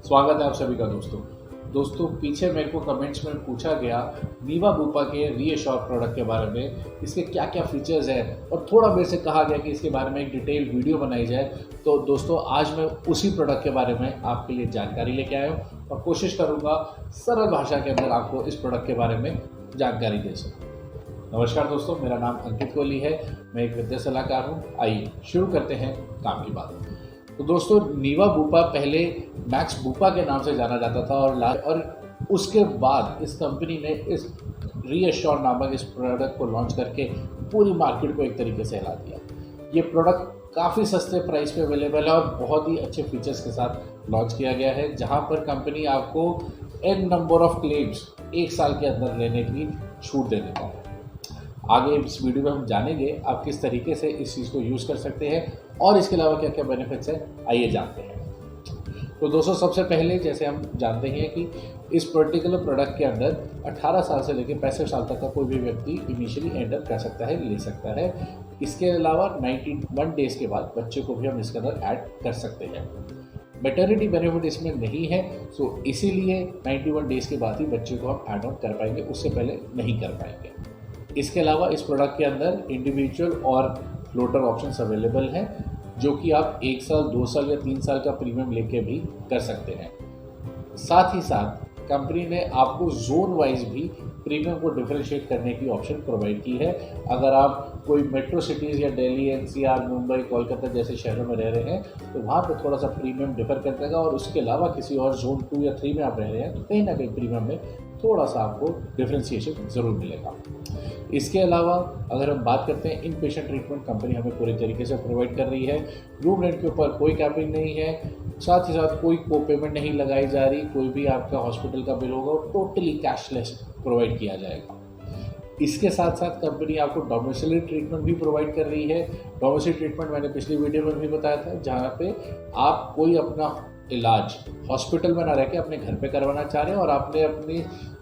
स्वागत है आप सभी का दोस्तों पीछे मेरे को कमेंट्स में पूछा गया नीवा बुपा के रीअश्योर प्रोडक्ट के बारे में, इसके क्या क्या फीचर्स हैं और थोड़ा मेरे से कहा गया कि इसके बारे में एक डिटेल वीडियो बनाई जाए। तो दोस्तों आज मैं उसी प्रोडक्ट के बारे में आपके लिए जानकारी लेके आया हूँ और कोशिश करूँगा सरल भाषा के अंदर आपको इस प्रोडक्ट के बारे में जानकारी दे सकूँ। नमस्कार दोस्तों, मेरा नाम अंकित कोहली है, मैं एक वित्तीय सलाहकार हूँ। आइए शुरू करते हैं काम की बात। तो दोस्तों नीवा बुपा पहले मैक्स बुपा के नाम से जाना जाता था और उसके बाद इस कंपनी ने इस रीअश्योर नामक इस प्रोडक्ट को लॉन्च करके पूरी मार्केट को एक तरीके से हिला दिया। ये प्रोडक्ट काफ़ी सस्ते प्राइस पे अवेलेबल है और बहुत ही अच्छे फीचर्स के साथ लॉन्च किया गया है, जहां पर कंपनी आपको एन नंबर ऑफ क्लेम्स एक साल के अंदर लेने की छूट दे देता है। आगे इस वीडियो में हम जानेंगे आप किस तरीके से इस चीज़ को यूज़ कर सकते हैं और इसके अलावा क्या क्या बेनिफिट्स हैं, आइए जानते हैं। तो दोस्तों सबसे पहले जैसे हम जानते हैं कि इस पर्टिकुलर प्रोडक्ट के अंदर 18 साल से लेकर 65 साल तक का कोई भी व्यक्ति इनिशियली एंटर कर सकता है, ले सकता है। इसके अलावा 91 डेज़ के बाद बच्चे को भी हम इसके अंदर ऐड कर सकते हैं। मैटरनिटी बेनिफिट इसमें नहीं है, सो इसीलिए 91 डेज़ के बाद ही बच्चे को हम ऐड ऑन कर पाएंगे, उससे पहले नहीं कर पाएंगे। इसके अलावा इस प्रोडक्ट के अंदर इंडिविजुअल और फ्लोटर ऑप्शंस अवेलेबल हैं, जो कि आप 1 साल 2 साल या 3 साल का प्रीमियम लेके भी कर सकते हैं। साथ ही साथ कंपनी ने आपको जोन वाइज भी प्रीमियम को डिफरेंशिएट करने की ऑप्शन प्रोवाइड की है। अगर आप कोई मेट्रो सिटीज़ या दिल्ली, एनसीआर, मुंबई, कोलकाता जैसे शहरों में रह रहे हैं तो वहाँ पे थोड़ा सा प्रीमियम डिफर कर देगा, और उसके अलावा किसी और जोन 2 या 3 में आप रह रहे हैं तो कहीं ना कहीं प्रीमियम में थोड़ा सा आपको डिफरेंशिएशन ज़रूर मिलेगा। इसके अलावा अगर हम बात करते हैं इन पेशेंट ट्रीटमेंट, कंपनी हमें पूरी तरीके से प्रोवाइड कर रही है। रूम रेंट के ऊपर कोई कैपिंग नहीं है, साथ ही साथ कोई को पेमेंट नहीं लगाई जा रही। कोई भी आपका हॉस्पिटल का बिल होगा वो टोटली कैशलेस प्रोवाइड किया जाएगा। इसके साथ साथ कंपनी आपको डोमिसिलरी ट्रीटमेंट भी प्रोवाइड कर रही है। डोमिसिलरी ट्रीटमेंट मैंने पिछली वीडियो में भी बताया था, जहाँ पे आप कोई अपना इलाज हॉस्पिटल में ना रह के अपने घर पे करवाना चाह रहे हैं और आपने अपनी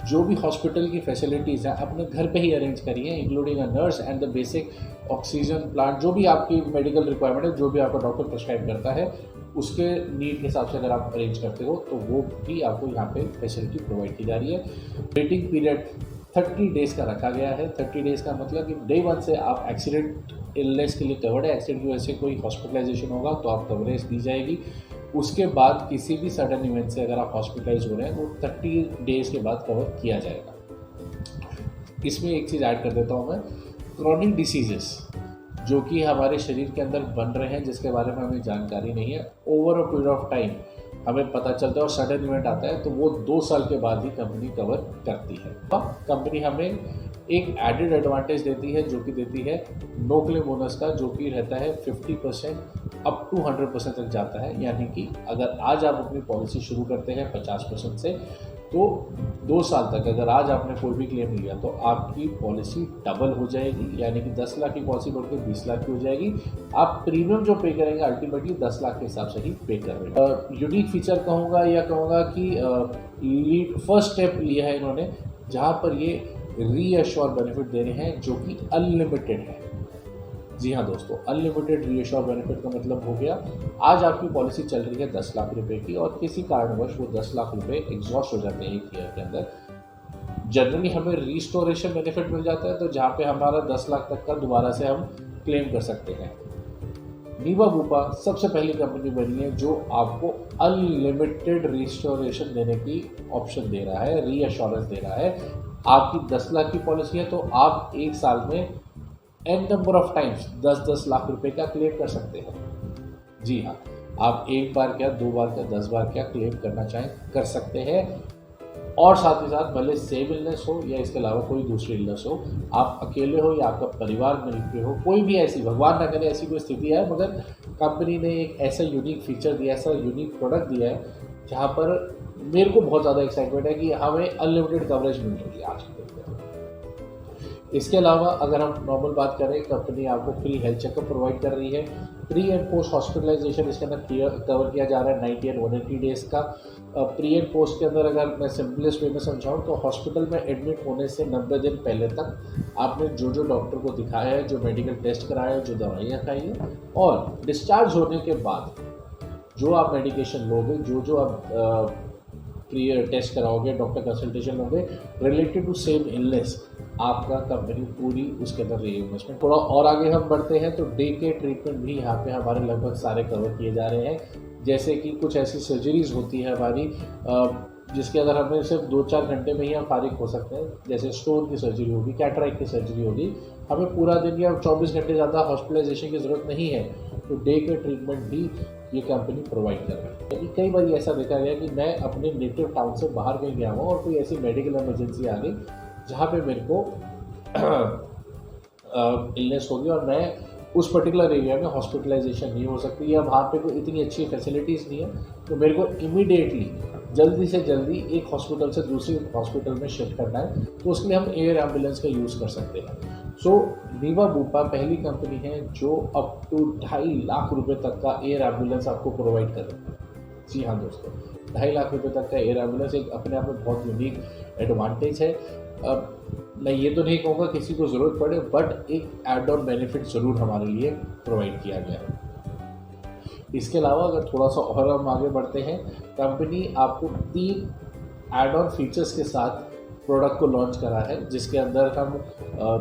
जो भी हॉस्पिटल की फैसिलिटीज़ हैं अपने घर पे ही अरेंज करी है, including a nurse and the basic oxygen plant, जो भी आपकी मेडिकल रिक्वायरमेंट है, जो भी आपका डॉक्टर प्रिस्क्राइब करता है उसके नीड के हिसाब से अगर आप अरेंज करते हो तो वो भी आपको यहाँ पे फैसिलिटी प्रोवाइड की जा रही है। वेटिंग पीरियड 30 डेज़ का रखा गया है। 30 डेज़ का मतलब कि डे 1 से आप एक्सीडेंट इलनेस के लिए कवर्ड है। एक्सीडेंट की वजह से कोई हॉस्पिटलाइजेशन होगा तो आप कवरेज दी जाएगी। उसके बाद किसी भी सडन इवेंट से अगर आप हॉस्पिटलाइज हो रहे हैं तो 30 डेज़ के बाद कवर किया जाएगा। इसमें एक चीज़ ऐड कर देता हूँ मैं, क्रॉनिक डिसीजेस जो कि हमारे शरीर के अंदर बन रहे हैं जिसके बारे में हमें जानकारी नहीं है, over a period of time हमें पता चलता है और सडन इवेंट आता है तो वो 2 साल के बाद ही कंपनी कवर करती है। कंपनी हमें एक एडेड एडवांटेज देती है जो कि देती है नो क्लेम बोनस का, जो कि रहता है 50% अप टू 100% तक जाता है। यानी कि अगर आज आप अपनी पॉलिसी शुरू करते हैं 50% से, तो 2 साल तक अगर आज आपने कोई भी क्लेम लिया तो आपकी पॉलिसी डबल हो जाएगी, यानी कि 10 लाख की पॉलिसी बढ़कर 20 लाख की हो जाएगी। आप प्रीमियम जो पे करेंगे अल्टीमेटली 10 लाख के हिसाब से ही पे कर रहे हैं। यूनिक फीचर कहूँगा कि फर्स्ट स्टेप लिया है इन्होंने, जहाँ पर ये रीअश्योर बेनिफिट दे रहे हैं जो कि अनलिमिटेड है। जी हाँ दोस्तों, अनलिमिटेड रीअश्योर बेनिफिट का मतलब हो गया आज आपकी पॉलिसी चल रही है 10 लाख रुपए की और किसी कारणवश वो 10 लाख रुपए एग्जॉस्ट हो जाते हैं 1 ईयर के अंदर। जनरली हमें रिस्टोरेशन बेनिफिट मिल जाता है, तो जहाँ पे हमारा 10 लाख तक का दोबारा से हम क्लेम कर सकते हैं। नीवा बुपा सबसे पहली कंपनी बनी है जो आपको अनलिमिटेड रिस्टोरेशन देने की ऑप्शन दे रहा है, रीअश्योरेंस दे रहा है। आपकी 10 लाख की पॉलिसी है तो आप 1 साल में N number of times 10-10 lakh रुपए का क्लेम कर सकते हैं। जी हाँ, आप 1 बार क्या, 2 बार क्या, 10 बार क्या क्लेम करना चाहें कर सकते हैं। और साथ ही साथ भले सेम इलनेस हो या इसके अलावा कोई दूसरी इलनेस हो, आप अकेले हो या आपका परिवार मिलकर हो, कोई भी ऐसी, भगवान ना करे ऐसी कोई स्थिति है, मगर कंपनी ने एक ऐसा यूनिक फीचर दिया, ऐसा यूनिक प्रोडक्ट दिया है जहाँ पर मेरे को बहुत ज़्यादा एक्साइटमेंट है कि हमें अनलिमिटेड कवरेज मिल रही है आज के दिन में। इसके अलावा अगर हम नॉर्मल बात करें, कंपनी आपको फ्री हेल्थ चेकअप प्रोवाइड कर रही है। प्री एंड पोस्ट हॉस्पिटलाइजेशन इसके अंदर कवर किया जा रहा है 90 एंड 180 डेज़ का। प्री एंड पोस्ट के अंदर अगर मैं सिंपलेस्ट वे में समझाऊँ तो हॉस्पिटल में एडमिट होने से 90 दिन पहले तक आपने जो जो डॉक्टर को दिखाया है, जो मेडिकल टेस्ट कराया है, जो दवाइयाँ खाई हैं, और डिस्चार्ज होने के बाद जो आप मेडिकेशन लोगे, जो जो आप प्री टेस्ट कराओगे, डॉक्टर कंसल्टेशन लोगे रिलेटेड टू सेम इलनेस, आपका कंपनी पूरी उसके अंदर रीइंबर्समेंट। थोड़ा और आगे हम बढ़ते हैं तो डे के ट्रीटमेंट भी यहाँ पे हमारे लगभग सारे कवर किए जा रहे हैं। जैसे कि कुछ ऐसी सर्जरीज होती है हमारी जिसके अगर हमें सिर्फ 2-4 घंटे में ही हम फारिग हो सकते हैं, जैसे स्टोन की सर्जरी होगी, कैटरैक्ट की सर्जरी होगी, हमें पूरा दिन या 24 घंटे ज़्यादा हॉस्पिटलाइजेशन की ज़रूरत नहीं है, तो डे के ट्रीटमेंट भी ये कंपनी प्रोवाइड कर रही है। कई बार ऐसा देखा गया कि मैं अपने नेटिव टाउन से बाहर कहीं गया हूँ और कोई ऐसी मेडिकल इमरजेंसी आ गई जहाँ पे मेरे को इलनेस होगी और मैं उस पर्टिकुलर एरिया में हॉस्पिटलाइजेशन नहीं हो सकती या वहाँ पे कोई इतनी अच्छी फैसिलिटीज़ नहीं है, तो मेरे को इमीडिएटली जल्दी से जल्दी एक हॉस्पिटल से दूसरी हॉस्पिटल में शिफ्ट करना है, तो उसके लिए हम एयर एम्बुलेंस का यूज़ कर सकते हैं। सो नीवा बुपा पहली कंपनी है जो अप टू 2.5 लाख रुपए तक का एयर एम्बुलेंस आपको प्रोवाइड कर रही है। जी हाँ दोस्तों, 2.5 लाख रुपए तक का एयर एम्बुलेंस एक अपने आप में बहुत यूनिक एडवांटेज है। मैं ये तो नहीं कहूँगा किसी को ज़रूरत पड़े, बट एक एड ऑन बेनिफिट ज़रूर हमारे लिए प्रोवाइड किया गया है। इसके अलावा अगर थोड़ा सा और हम आगे बढ़ते हैं, कंपनी आपको 3 एड ऑन फीचर्स के साथ प्रोडक्ट को लॉन्च करा है, जिसके अंदर हम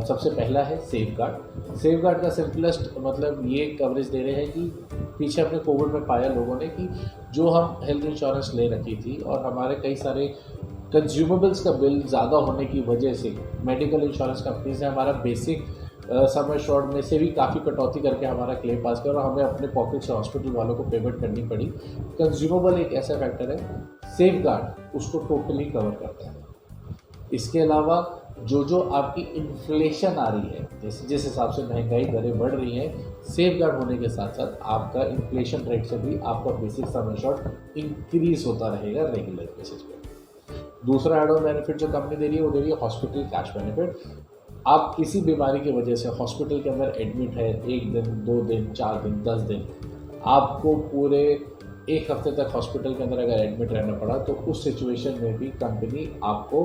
सबसे पहला है सेफ गार्ड। सेफ गार्ड का सिंपलेस्ट मतलब ये कवरेज दे रहे हैं कि पीछे अपने कोविड में पाया लोगों ने कि जो हम हेल्थ इंश्योरेंस ले रखी थी और हमारे कई सारे कंज्यूमेबल्स का बिल ज़्यादा होने की वजह से मेडिकल इंश्योरेंस कंपनीज ने हमारा बेसिक समय शॉर्ट में से भी काफ़ी कटौती करके हमारा क्लेम पास किया और हमें अपने पॉकेट से हॉस्पिटल वालों को पेमेंट करनी पड़ी। कंज्यूमेबल एक ऐसा फैक्टर है, सेफ गार्ड उसको टोटली कवर करता है। इसके अलावा जो आपकी इन्फ्लेशन आ रही है, जैसे जिस हिसाब से महंगाई दरें बढ़ रही हैं, सेफ गार्ड होने के साथ साथ आपका इन्फ्लेशन रेट से भी आपका बेसिक सम एश्योर्ड इंक्रीज होता रहेगा रेगुलर बेसिस पे। दूसरा एड ऑन बेनिफिट जो कंपनी दे रही है वो दे रही है हॉस्पिटल कैश बेनिफिट। आप किसी बीमारी की वजह से हॉस्पिटल के अंदर एडमिट है 1 दिन, 2 दिन, 4 दिन, 10 दिन, आपको पूरे 1 हफ्ते तक हॉस्पिटल के अंदर अगर एडमिट रहना पड़ा तो उस सिचुएशन में भी कंपनी आपको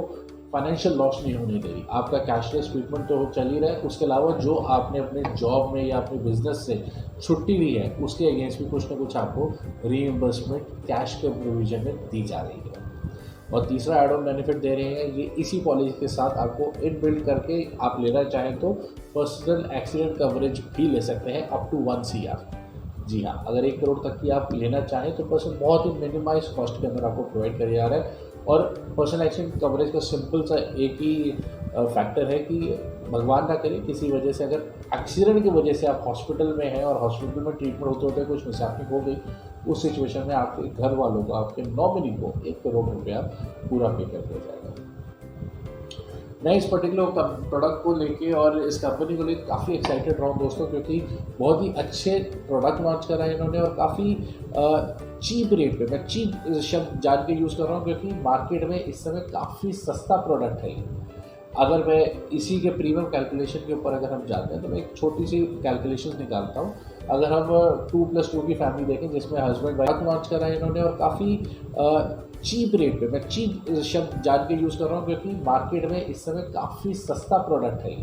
फाइनेंशियल लॉस नहीं होने दे रही। आपका कैशलेस ट्रीटमेंट तो चल ही रहा है, उसके अलावा जो आपने अपने जॉब में या अपने बिजनेस से छुट्टी ली है उसके अगेंस्ट भी कुछ ना कुछ आपको रीइंबर्समेंट कैश के प्रोविजन में दी जा रही है। और तीसरा एड ऑन बेनिफिट दे रहे हैं ये इसी पॉलिसी के साथ आपको इनबिल्ट करके आप लेना चाहें तो पर्सनल एक्सीडेंट कवरेज भी ले सकते हैं अप टू 1 CR। जी हाँ, अगर 1 करोड़ तक की आप लेना चाहें तो पर्सन बहुत ही मिनिमाइज कॉस्ट के अंदर आपको प्रोवाइड किया जा रहा है। और पर्सनल एक्सीडेंट कवरेज का सिंपल सा एक ही फैक्टर है कि भगवान ना करे किसी वजह से अगर एक्सीडेंट की वजह से आप हॉस्पिटल में हैं और हॉस्पिटल में ट्रीटमेंट होते होते कुछ मिसहैपनिंग हो गई, उस सिचुएशन में आपके घर वालों को, आपके नॉमिनी को 1 करोड़ रुपया पूरा पे कर दिया जाएगा। मैं इस पर्टिकुलर प्रोडक्ट को लेके और इस कंपनी को लेकर काफ़ी एक्साइटेड रहा हूँ दोस्तों, क्योंकि बहुत ही अच्छे प्रोडक्ट लॉन्च करा है इन्होंने और काफ़ी चीप रेट पे। मैं चीप शब्द जान के यूज़ कर रहा हूँ क्योंकि मार्केट में इस समय काफ़ी सस्ता प्रोडक्ट है। अगर मैं इसी के प्रीमियम कैलकुलेशन के ऊपर अगर हम जाते हैं तो मैं एक छोटी सी कैलकुलेशन निकालता हूँ। अगर हम 2+2 की फैमिली देखें जिसमें हस्बैंड वाइफ लॉन्च करा है इन्होंने और काफ़ी चीप रेट पे। मैं चीप शब्द जान के यूज़ कर रहा हूँ क्योंकि मार्केट में इस समय काफ़ी सस्ता प्रोडक्ट है।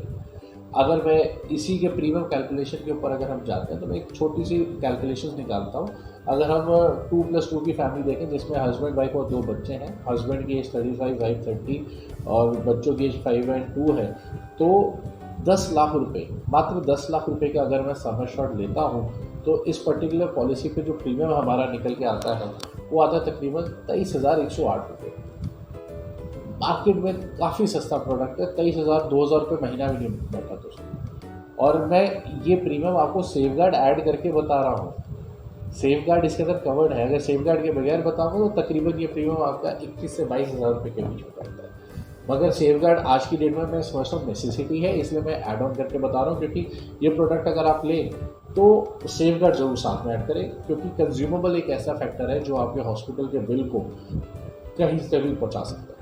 अगर मैं इसी के प्रीमियम कैलकुलेशन के ऊपर अगर हम जाते हैं तो मैं एक छोटी सी कैलकुलेशन निकालता हूँ। अगर हम 2+2 की फैमिली देखें जिसमें हस्बैंड वाइफ और 2 बच्चे हैं, हस्बैंड की एज 35, वाइफ 30 और बच्चों की एज 5 और 2 है, तो 10 लाख रुपए, मात्र 10 लाख रुपए का अगर मैं सम एश्योर्ड लेता हूँ तो इस पर्टिकुलर पॉलिसी पे जो प्रीमियम हमारा निकल के आता है वो आता है तकरीबन 23,108 रुपये। मार्केट में काफ़ी सस्ता प्रोडक्ट है, 23,000 2,000 रुपये महीना भी नहीं बैठा दोस्तों। और मैं ये प्रीमियम आपको सेफ गार्ड ऐड करके बता रहा हूँ। सेफ गार्ड इसके अंदर कवर्ड है, अगर सेफ गार्ड के बगैर बताऊँगा तो तकरीबन ये प्रीमियम आपका 21 से 22,000 रुपये के बीच में पड़ता है। मगर सेफ गार्ड आज की डेट में मैं समझता हूँ नेसेसिटी है, इसलिए मैं ऐड ऑन करके बता रहा हूँ, क्योंकि ये प्रोडक्ट अगर आप लें तो सेफ गार्ड जरूर साथ में ऐड करें, क्योंकि कंज्यूमेबल एक ऐसा फैक्टर है जो आपके हॉस्पिटल के बिल को कहीं से भी पहुँचा सकता है।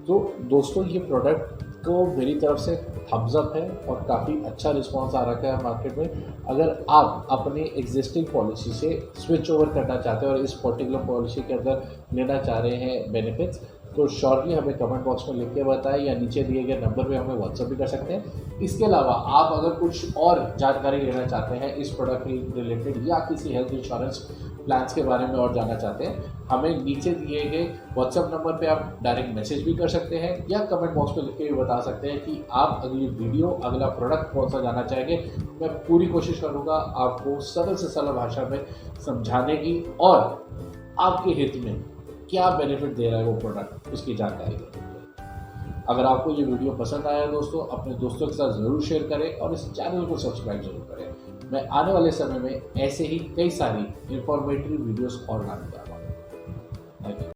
तो दोस्तों ये प्रोडक्ट को मेरी तरफ से थम्स अप है और काफ़ी अच्छा रिस्पांस आ रखा है मार्केट में। अगर आप अपनी एग्जिस्टिंग पॉलिसी से स्विच ओवर करना चाहते हैं और इस पर्टिकुलर पॉलिसी के अंदर लेना चाह रहे हैं बेनिफिट्स, तो शॉर्टली हमें कमेंट बॉक्स में लिख के बताएं या नीचे दिए गए नंबर पे हमें व्हाट्सअप भी कर सकते हैं। इसके अलावा आप अगर कुछ और जानकारी लेना चाहते हैं इस प्रोडक्ट के रिलेटेड या किसी हेल्थ इंश्योरेंस प्लान्स के बारे में और जानना चाहते हैं, हमें नीचे दिए गए व्हाट्सअप नंबर पे आप डायरेक्ट मैसेज भी कर सकते हैं या कमेंट बॉक्स में लिख के भी बता सकते हैं कि आप अगली वीडियो अगला प्रोडक्ट कौन सा जानना चाहेंगे। मैं पूरी कोशिश करूँगा आपको सरल से सरल भाषा में समझाने की और आपके हित में क्या बेनिफिट दे रहा है वो प्रोडक्ट उसकी जानकारी देने की। अगर आपको ये वीडियो पसंद आया दोस्तों, अपने दोस्तों के साथ ज़रूर शेयर करें और इस चैनल को सब्सक्राइब जरूर करें। मैं आने वाले समय में ऐसे ही कई सारी इंफॉर्मेटिव वीडियोस और लाने जा रहा हूँ। Thank you.